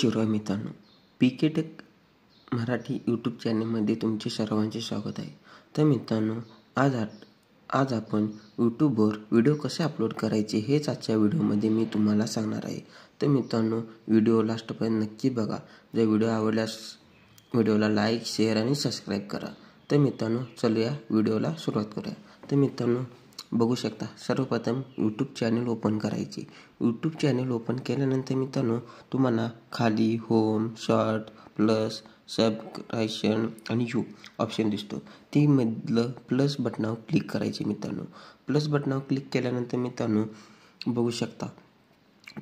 शिरोळ मित्रांनो, पीके take Marathi YouTube चॅनलमध्ये तुमचे सर्वांचे स्वागत आहे. तर मित्रांनो, आज आपण यूट्यूबवर व्हिडिओ कसे अपलोड करायचे हेच आजच्या व्हिडिओमध्ये मी तुम्हाला सांगणार आहे. तर मित्रांनो, व्हिडिओ लास्टपर्यंत नक्की बघा. जर व्हिडिओ आवडल्यास व्हिडिओला लाईक, शेअर आणि सबस्क्राईब करा. तर मित्रांनो, चलूया व्हिडिओला सुरुवात करूया. तर मित्रांनो, बघू शकता, सर्वप्रथम यूट्यूब चॅनल ओपन करायचे. यूट्यूब चॅनल ओपन केल्यानंतर मित्रांनो, तुम्हाला खाली होम, शॉर्ट, प्लस, सबस्क्रिप्शन आणि यू ऑप्शन दिसतो. ती मधलं प्लस बटनावर क्लिक करायचे मित्रांनो. प्लस बटनावर क्लिक केल्यानंतर मित्रांनो, बघू शकता,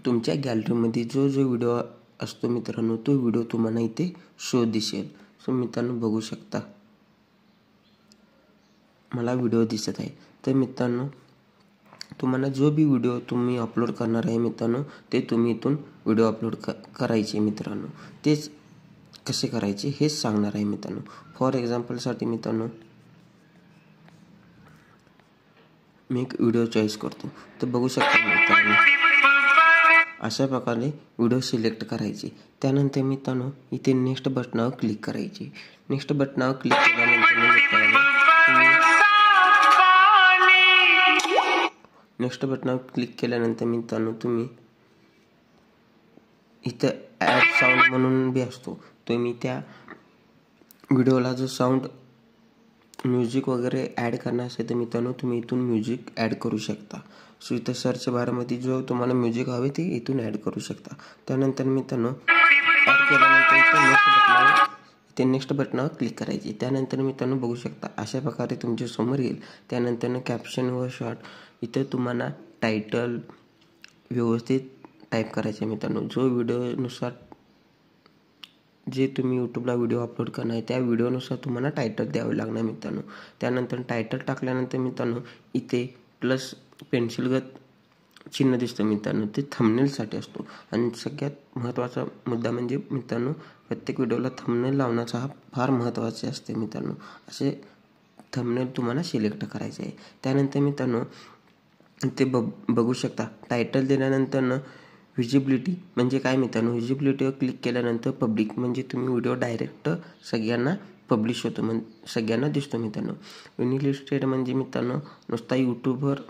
तुमच्या गॅलरीमध्ये जो व्हिडिओ असतो मित्रांनो, तो व्हिडिओ तुम्हाला इथे शो दिसेल. सो मित्रांनो, बघू शकता, मला व्हिडिओ दिसत आहे. तर मित्रांनो, तुम्हाला जो बी व्हिडिओ तुम्ही अपलोड करणार आहे मित्रांनो, ते तुम्ही इथून व्हिडिओ अपलोड करायचे मित्रांनो. तेच कसे करायचे हेच सांगणार आहे मित्रांनो. फॉर एक्झाम्पलसाठी मित्रांनो, मी एक व्हिडिओ चॉईस करतो. तर बघू शकता मित्रांनो, अशा प्रकारे व्हिडिओ सिलेक्ट करायचे. त्यानंतर मित्रांनो, इथे नेक्स्ट बटनावर क्लिक करायचे. नेक्स्ट बटनावर क्लिक केल्यानंतर मित्रांनो, नेक्स्ट बटनावर क्लिक केल्यानंतर मित्रांनो, तुम्ही इथं ॲड साऊंड म्हणून बी असतो. तुम्ही त्या व्हिडिओला जो साऊंड म्युझिक वगैरे ॲड करणार असेल तर मित्रांनो, तुम्ही इथून म्युझिक ॲड करू शकता. सो इथं सर्च बारमध्ये जो तुम्हाला म्युझिक हवे ते इथून ॲड करू शकता. त्यानंतर मित्रांनो, ॲड केल्यानंतर इथे नेक्स्ट बटनावर क्लिक करायचे. त्यानंतर मित्रांनो, बघू शकता, अशा प्रकारे तुमच्या समोर येईल. त्यानंतर कॅप्शन व शॉर्ट, इथं तुम्हाला टायटल व्यवस्थित टाईप करायचे मित्रांनो. जो व्हिडिओनुसार जे तुम्ही यूट्यूबला व्हिडिओ अपलोड करणार आहे त्या व्हिडिओनुसार तुम्हाला टायटल द्यावे लागणार मित्रांनो. त्यानंतर टायटल टाकल्यानंतर मित्रांनो, इथे प्लस पेन्सिलगत चिन्ह दिसतं मित्रांनो, ते थंबनेलसाठी असतो. आणि सगळ्यात महत्त्वाचा मुद्दा म्हणजे मित्रांनो, प्रत्येक व्हिडिओला थंबनेल लावण्याचा हा फार महत्त्वाचे असते मित्रांनो. असे थंबनेल तुम्हाला सिलेक्ट करायचे आहे. त्यानंतर मित्रांनो, ते बघू शकता, टायटल दिल्यानंतर व्हिजिबिलिटी म्हणजे काय मित्रांनो, व्हिजिबिलिटीवर क्लिक केल्यानंतर पब्लिक म्हणजे तुम्ही व्हिडिओ डायरेक्ट सगळ्यांना पब्लिश होतो, सगळ्यांना दिसतो मित्रांनो. युनिलिस्टेड म्हणजे मित्रांनो, नुसता यूट्यूबवर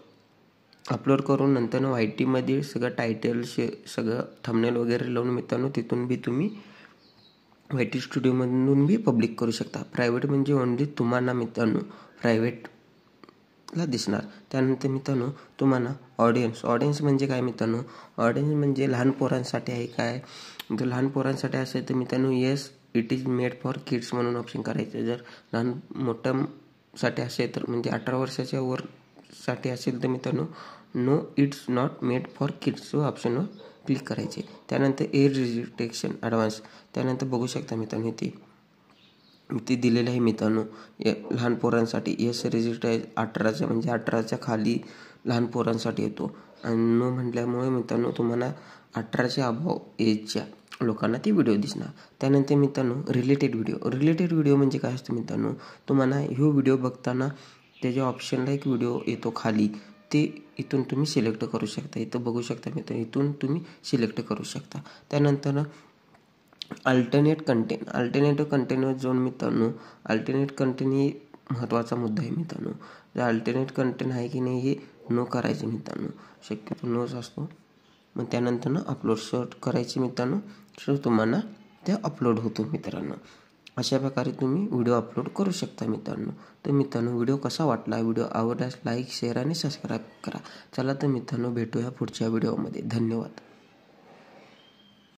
अपलोड करून नंतर YT सगळं टायटल सगळं थंबनेल वगैरे लावून मित्रांनो, तिथून बी तुम्ही YT स्टुडिओमधून बी पब्लिक करू शकता. प्रायव्हेट म्हणजे ओनली तुम्हाला मित्रांनो प्रायव्हेटला दिसणार. त्यानंतर मित्रांनो, तुम्हाला ऑडियन्स म्हणजे काय मित्रांनो, ऑडियन्स म्हणजे लहान पोरांसाठी आहे. काय जर लहान पोरांसाठी असेल तर मित्रांनो, yes it is made for kids म्हणून ऑप्शन करायचं. जर लहान मोठ्यासाठी असेल तर म्हणजे 18 वर्षाच्या वर साठी असेल तर मित्रांनो, no it's not made for kids ऑप्शनवर क्लिक करायचे. त्यानंतर एज रिस्ट्रिक्शन ॲडव्हान्स, त्यानंतर बघू शकता मित्रांनो, इथे दिलेलं आहे मित्रांनो, लहान पोरांसाठी येस रेजिस्टर 18 म्हणजे 18च्या खाली लहान पोरांसाठी येतो. आणि नो म्हटल्यामुळे मित्रांनो, तुम्हाला 18च्या अभाव एजच्या लोकांना ती व्हिडिओ दिसणार. त्यानंतर मित्रांनो, रिलेटेड व्हिडिओ म्हणजे काय असतं मित्रांनो, तुम्हाला ह्यो व्हिडिओ बघताना त्याच्या ऑप्शनला एक व्हिडिओ येतो खाली, ते इथून तुम्ही सिलेक्ट करू शकता. इथं बघू शकता मित्रांनो, इथून तुम्ही सिलेक्ट करू शकता. त्यानंतर अल्टरनेट कंटेंटवर जाऊन मित्रांनो, अल्टरनेट कंटेंट ही महत्त्वाचा मुद्दा आहे मित्रांनो. जर अल्टरनेट कंटेंट आहे की नाही हे नो करायचे मित्रांनो, शक्यतो नोच असतो. मग त्यानंतर अपलोड शॉर्ट करायचे मित्रांनो, सो तुम्हाला ते अपलोड होतो मित्रांनो. अशा प्रकारे तुम्ही व्हिडिओ अपलोड करू शकता मित्रांनो. तर मित्रांनो, व्हिडिओ कसा वाटला, व्हिडिओ आवडल्यास लाईक, शेअर आणि सबस्क्राईब करा. चला तर मित्रांनो, भेटूया पुढच्या व्हिडिओमध्ये. धन्यवाद.